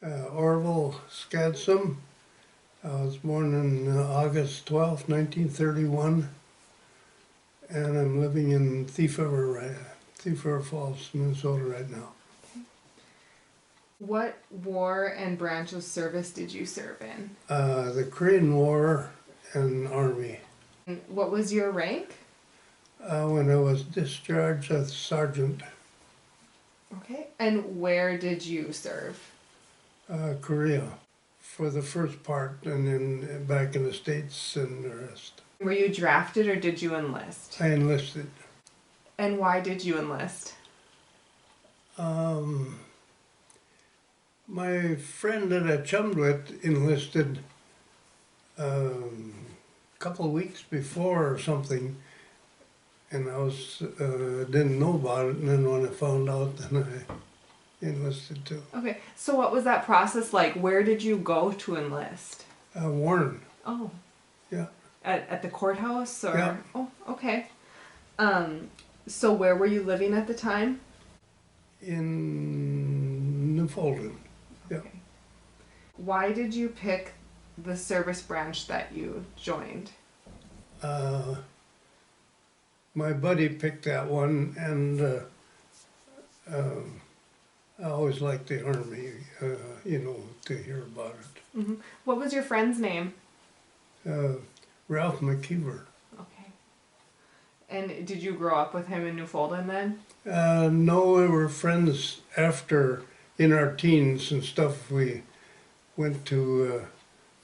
Orville, Skadsem. I was born on August 12th, 1931, and I'm living in Thief River Falls, Minnesota right now. What war and branch of service did you serve in? The Korean War and Army. And what was your rank? When I was discharged as sergeant, Okay. And where did you serve? Korea for the first part, and then back in the States and the rest. Were you drafted or did you enlist? I enlisted. And why did you enlist? My friend that I chummed with enlisted a couple of weeks before or something, and I didn't know about it. And then when I found out, then I enlisted too. Okay. So what was that process like? Where did you go to enlist? Warren. Oh. Yeah. At the courthouse or? Yeah. Oh, okay. So where were you living at the time? In Newfoundland. Yeah. Okay. Why did you pick the service branch that you joined? My buddy picked that one, and I always liked the Army, to hear about it. Mm-hmm. What was your friend's name? Ralph McKeever. Okay. And did you grow up with him in Newfoundland then? No, we were friends after, in our teens and stuff. We went to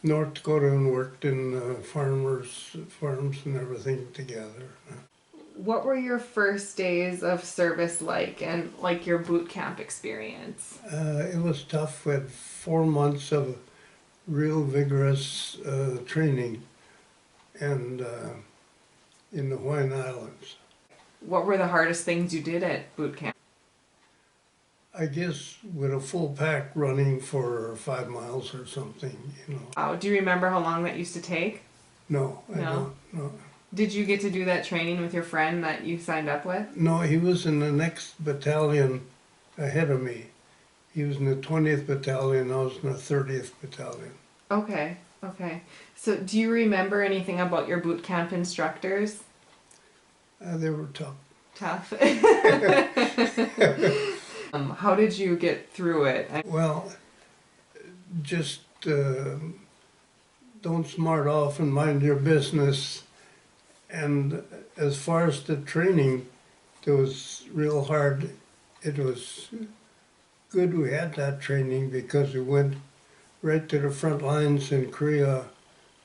North Dakota and worked in farms and everything together. What were your first days of service like, and like your boot camp experience? It was tough. We had 4 months of real vigorous training, and in the Hawaiian Islands. What were the hardest things you did at boot camp? I guess with a full pack running for 5 miles or something, Do you remember how long that used to take? No, I No? don't. No. Did you get to do that training with your friend that you signed up with? No, he was in the next battalion ahead of me. He was in the 20th battalion, I was in the 30th battalion. Okay, okay. So do you remember anything about your boot camp instructors? They were tough. Tough. How did you get through it? Well, just don't smart off and mind your business. And as far as the training, it was real hard. It was good we had that training because we went right to the front lines in Korea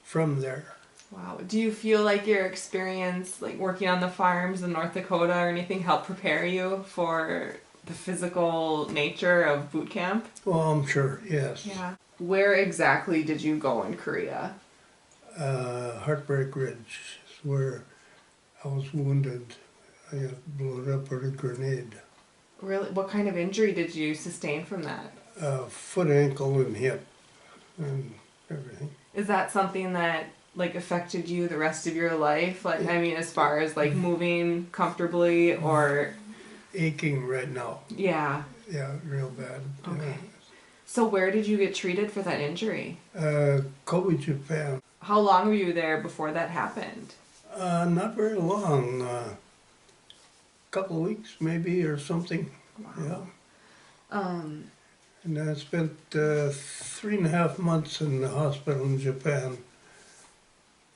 from there. Wow. Do you feel like your experience, like working on the farms in North Dakota or anything, helped prepare you for the physical nature of boot camp? Well, I'm sure, yes. Yeah. Where exactly did you go in Korea? Heartbreak Ridge is where I was wounded. I got blown up with a grenade. Really? What kind of injury did you sustain from that? Foot, ankle, and hip, and everything. Is that something that affected you the rest of your life? As far as moving comfortably or... Aching right now. Yeah. Yeah, real bad. Okay. So where did you get treated for that injury? Kobe, Japan. How long were you there before that happened? Not very long. Couple of weeks maybe or something. Wow. Yeah. And I spent 3.5 months in the hospital in Japan.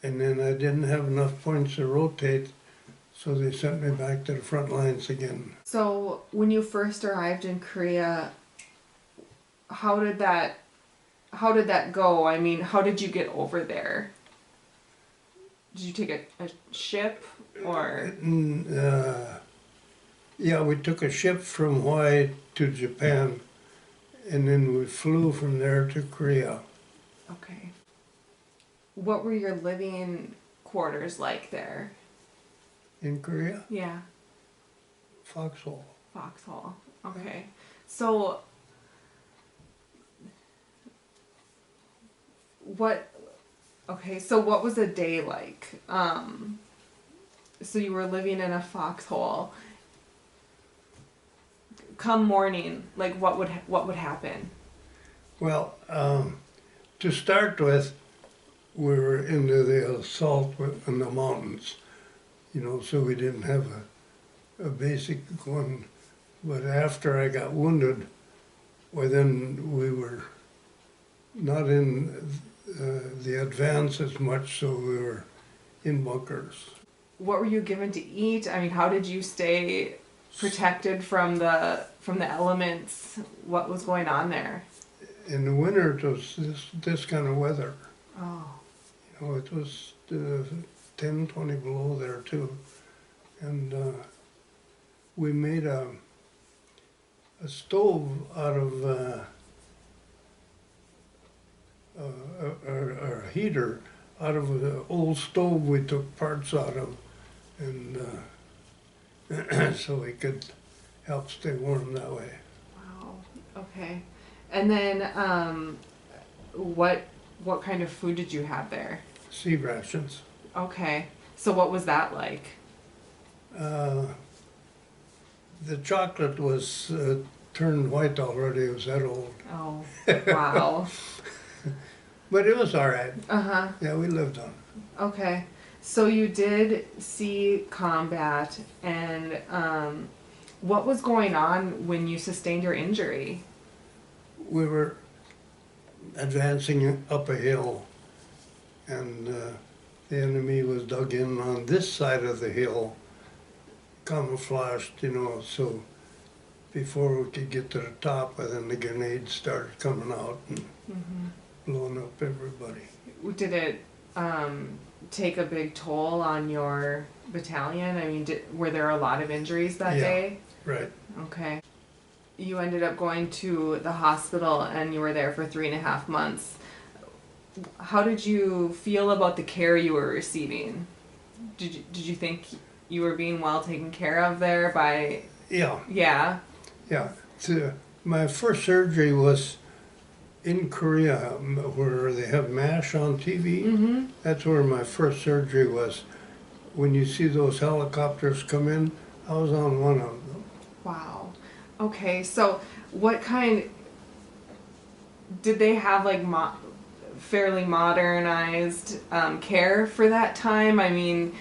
And then I didn't have enough points to rotate, so they sent me back to the front lines again. So when you first arrived in Korea, how did that go? How did you get over there? Did you take a ship or? Yeah, we took a ship from Hawaii to Japan, and then we flew from there to Korea. Okay. What were your living quarters like there? In Korea? Yeah. Foxhole. Foxhole. Okay. So what was a day like? So you were living in a foxhole. Come morning, what would happen? Well, to start with, we were into the assault in the mountains, so we didn't have a basic one. But after I got wounded, well, then we were not in the advance as much, so we were in bunkers. What were you given to eat? I mean, how did you stay protected from the elements? What was going on there? In the winter, it was this kind of weather. Oh. It was 10, 20 below there too. And we made a stove out of a heater out of an old stove we took parts out of, and so we could help stay warm that way. Wow. Okay. And then, what kind of food did you have there? Sea rations. Okay. So what was that like? The chocolate was turned white already. It was that old. Oh, wow. But it was all right. Uh-huh. Yeah, we lived on it. Okay. So you did see combat, and what was going on when you sustained your injury? We were advancing up a hill, and the enemy was dug in on this side of the hill, camouflaged, so before we could get to the top, and then the grenades started coming out and blowing up everybody. Did it take a big toll on your battalion? I mean, were there a lot of injuries that day? Right. Okay. You ended up going to the hospital and you were there for 3.5 months. How did you feel about the care you were receiving? Did you think you were being well taken care of there by... Yeah. Yeah? Yeah. My first surgery was in Korea, where they have MASH on TV. Mm-hmm. That's where my first surgery was. When you see those helicopters come in, I was on one of them. Wow. Okay, so what kind... Did they have like fairly modernized care for that time? I mean,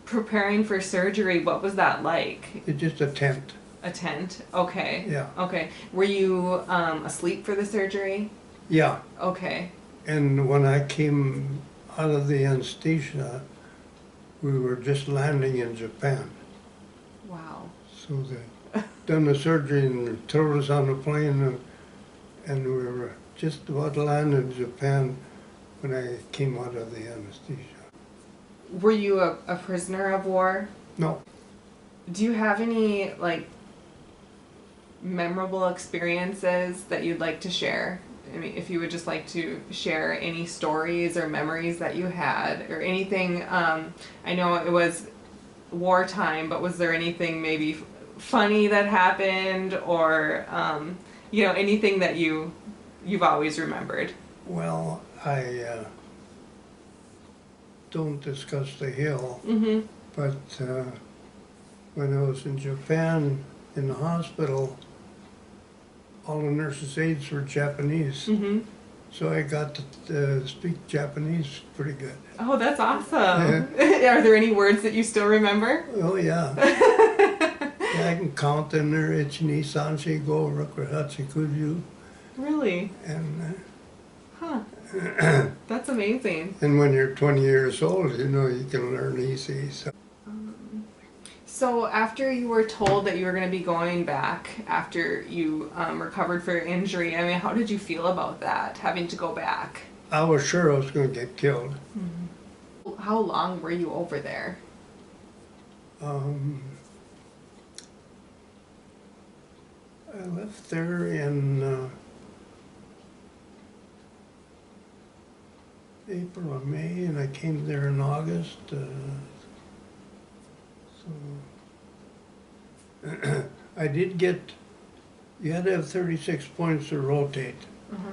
preparing for surgery, what was that like? It's just a tent. A tent? Okay. Yeah. Okay. Were you asleep for the surgery? Yeah. Okay. And when I came out of the anesthesia, we were just landing in Japan. Wow. So they done the surgery and threw us on the plane, and we were just about to land in Japan when I came out of the anesthesia. Were you a prisoner of war? No. Do you have any like memorable experiences that you'd like to share? I mean, if you would just like to share any stories or memories that you had or anything. I know it was wartime, but was there anything maybe funny that happened, or anything that you've always remembered? Well, I don't discuss the hill, Mm-hmm. but when I was in Japan in the hospital, all the nurses' aides were Japanese. Mm-hmm. So I got to speak Japanese pretty good. Oh, that's awesome. Are there any words that you still remember? Oh, yeah. Yeah, I can count in there. Ichi, sanshi, go, rakuhatsu, kuju. Really? And Huh. That's amazing. and when you're 20 years old, you can learn easy. So after you were told that you were going to be going back after you recovered for your injury, I mean, how did you feel about that, having to go back? I was sure I was going to get killed. Mm-hmm. How long were you over there? I left there in April or May, and I came there in August. So I did get, you had to have 36 points to rotate. Uh-huh.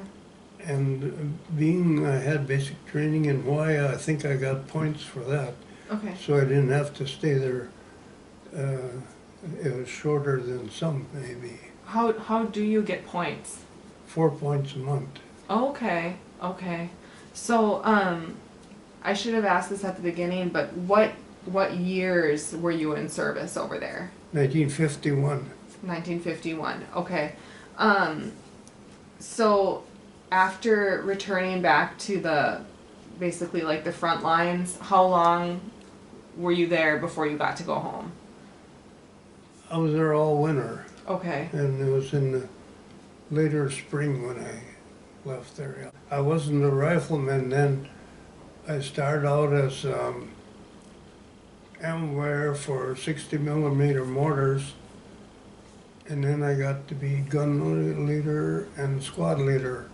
And being I had basic training in Hawaii, I think I got points for that. Okay. So I didn't have to stay there. It was shorter than some, maybe. How do you get points? 4 points a month. Okay, okay. So, I should have asked this at the beginning, but what years were you in service over there? 1951. 1951. Okay. So after returning back to the basically like the front lines, how long were you there before you got to go home? I was there all winter, Okay. and it was in the later spring when I left there. Yeah. I wasn't a rifleman then. I started out as amware for 60 millimeter mortars, and then I got to be gun leader and squad leader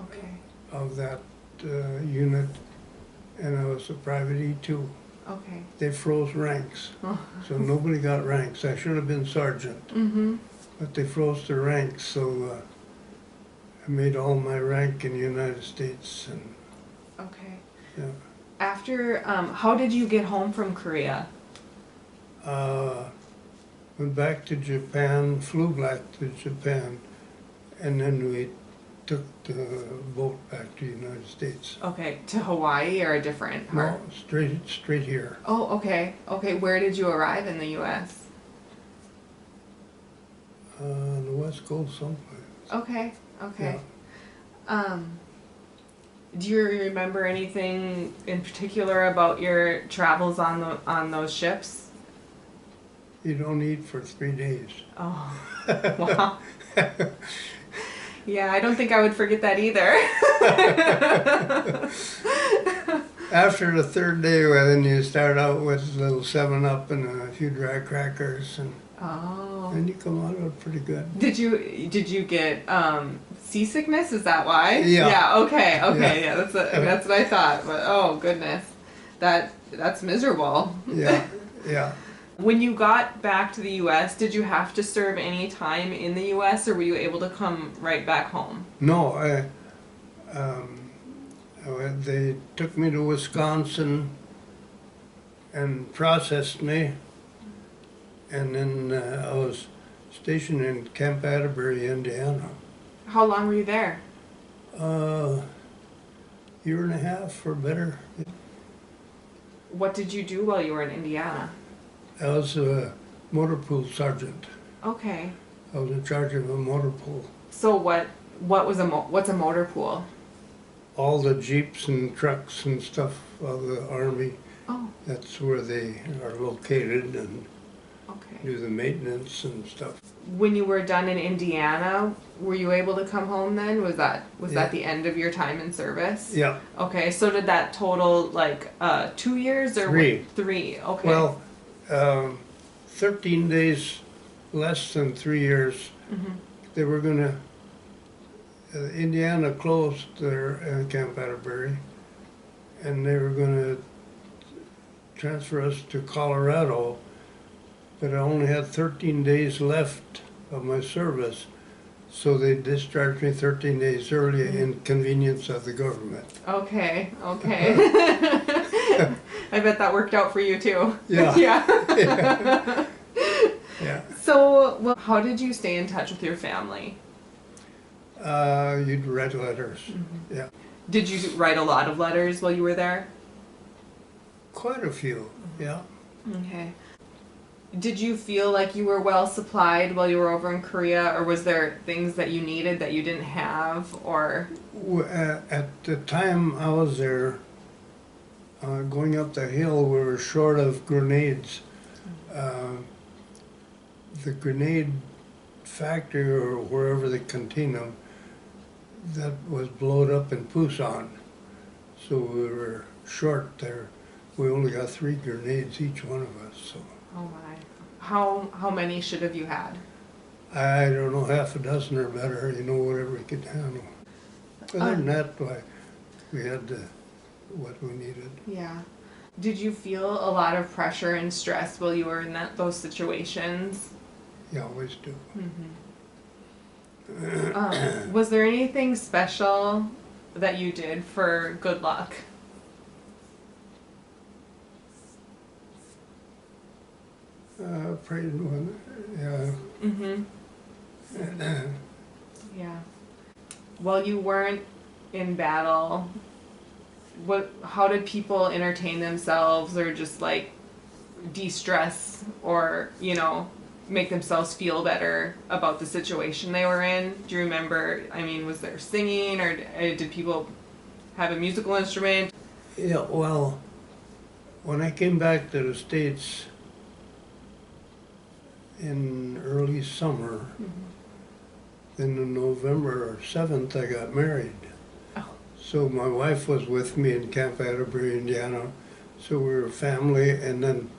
Okay. of that unit, and I was a private E2. Okay. They froze ranks, Oh. so nobody got ranks. I should have been sergeant, Mhm. but they froze the ranks, so I made all my rank in the United States. And Okay. yeah, After how did you get home from Korea? went back to Japan, flew back to Japan, and then we took the boat back to the United States. Okay, to Hawaii or a different part? No, straight here. Oh, okay. Okay, where did you arrive in the US? On the West Coast someplace. Okay. Okay. Yeah. Do you remember anything in particular about your travels on those ships? You don't eat for 3 days. Oh, wow. Yeah, I don't think I would forget that either. After the third day, well, then you start out with a little 7-Up and a few dry crackers, and Oh. then you come out of it pretty good. Did you get seasickness? Is that why? Yeah. Yeah. Okay. Okay. Yeah. Yeah. That's what I thought. But oh goodness, that's miserable. Yeah, yeah. When you got back to the U.S., did you have to serve any time in the U.S. or were you able to come right back home? No, they took me to Wisconsin and processed me, and then I was stationed in Camp Atterbury, Indiana. How long were you there? Year and a half or better. What did you do while you were in Indiana? I was a motor pool sergeant. Okay. I was in charge of a motor pool. So what's a motor pool? All the jeeps and trucks and stuff of the Army, Oh. that's where they are located and Okay. do the maintenance and stuff. When you were done in Indiana, were you able to come home then? Was that Yeah. the end of your time in service? Yeah, Okay, so did that total like 2 years or 3. 3? Okay. well, 13 days less than 3 years. Mhm. They were gonna, Indiana closed their Camp Atterbury, and they were gonna transfer us to Colorado, but I only had 13 days left of my service, so they discharged me 13 days early in convenience of the government. Okay. Okay. I bet that worked out for you too. Yeah. Yeah. Yeah. So, well, how did you stay in touch with your family? You'd write letters. Yeah. Did you write a lot of letters while you were there? Quite a few, yeah. Okay. Did you feel like you were well supplied while you were over in Korea, or was there things that you needed that you didn't have, or? At the time I was there, going up the hill, we were short of grenades. The grenade factory, or wherever they contain them, that was blown up in Pusan. So we were short there. We only got 3 grenades, each one of us, so. Oh my. How many should have you had? I don't know, half a dozen or better, whatever we could handle. Other than that, we had what we needed. Yeah. Did you feel a lot of pressure and stress while you were in those situations? You always do. Was there anything special that you did for good luck? Prayed one, yeah. Mm-hmm. Yeah. while you weren't in battle, how did people entertain themselves or just like de-stress or, you know, make themselves feel better about the situation they were in? Do you remember, I mean, was there singing or did people have a musical instrument? Yeah, well, when I came back to the States in early summer, then on November 7th I got married. Oh. So my wife was with me in Camp Atterbury, Indiana. So we were family, and then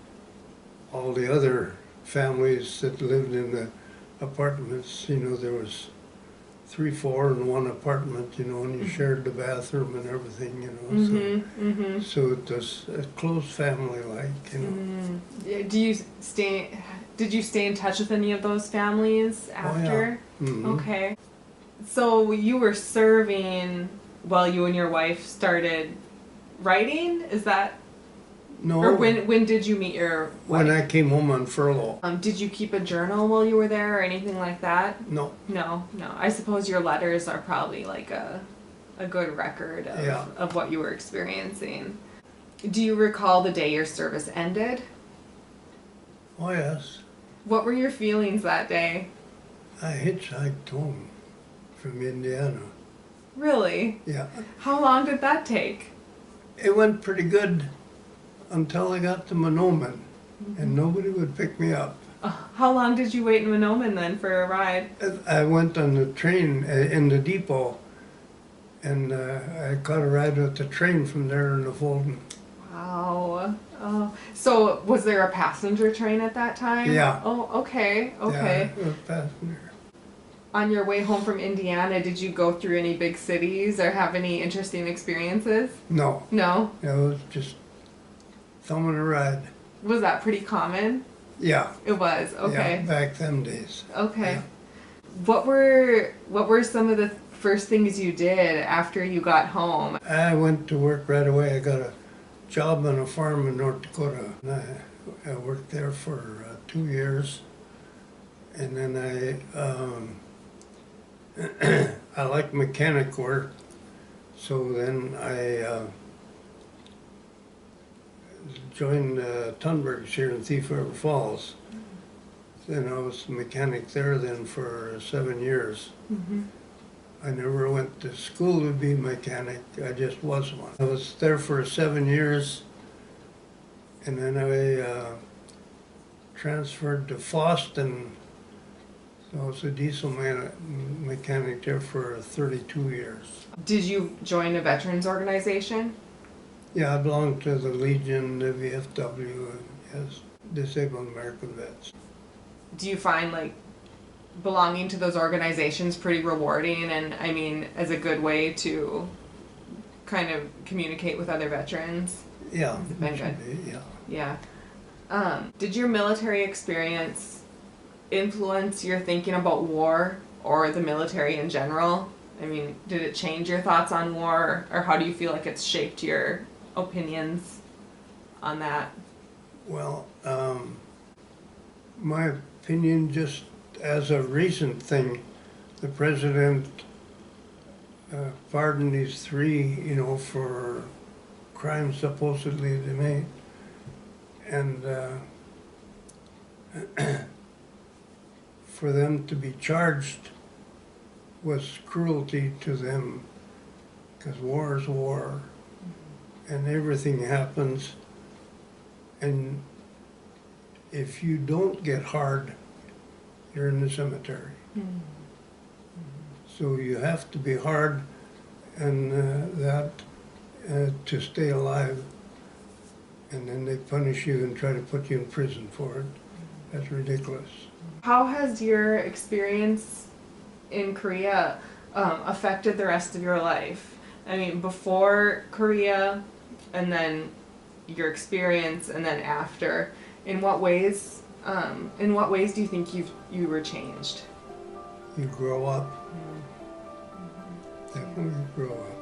all the other families that lived in the apartments, you know, there was 3, 4 in one apartment, you know, and you shared the bathroom and everything, you know. So it was a close family, like, you know. Yeah, did you stay in touch with any of those families after? Oh, yeah. Okay. So you were serving while you and your wife started writing? Is that? No. Or when did you meet your wife? When I came home on furlough. Did you keep a journal while you were there or anything like that? No. No. I suppose your letters are probably like a good record of what you were experiencing. Do you recall the day your service ended? Oh, yes. What were your feelings that day? I hitchhiked home from Indiana. Really? Yeah. How long did that take? It went pretty good until I got to Monoman, and nobody would pick me up. How long did you wait in Monoman then for a ride? I went on the train in the depot, and I caught a ride with the train from there in the Fulton. Wow. Oh. So was there a passenger train at that time? Yeah. Oh, okay. Okay. Yeah, a passenger. On your way home from Indiana, did you go through any big cities or have any interesting experiences? No. No? It was just thumbing a ride. Was that pretty common? Yeah. It was. Okay. Yeah, back them days. Okay. Yeah. What were some of the first things you did after you got home? I went to work right away. I got a job on a farm in North Dakota. And I worked there for 2 years, and then I liked mechanic work, so then I joined Tunbergs here in Thief River Falls. Then I was a mechanic there then for 7 years. I never went to school to be a mechanic, I just was one. I was there for 7 years, and then I transferred to Foston. So I was a diesel mechanic there for 32 years. Did you join a veterans organization? Yeah, I belonged to the Legion, the VFW, and yes, Disabled American Vets. Do you find like belonging to those organizations pretty rewarding and I mean as a good way to kind of communicate with other veterans? Yeah, It's been good. Yeah. Yeah. Did your military experience influence your thinking about war or the military in general? I mean, did it change your thoughts on war or how do you feel like it's shaped your opinions on that? Well, my opinion, just as a recent thing, the president pardoned these 3, you know, for crimes supposedly they made. And for them to be charged was cruelty to them, because war is war, and everything happens, and if you don't get hard, you're in the cemetery. So you have to be hard, and to stay alive, and then they punish you and try to put you in prison for it. That's ridiculous. How has your experience in Korea affected the rest of your life? I mean, before Korea, and then your experience, and then after. In what ways do you think you were changed? You grow up. Definitely grow up.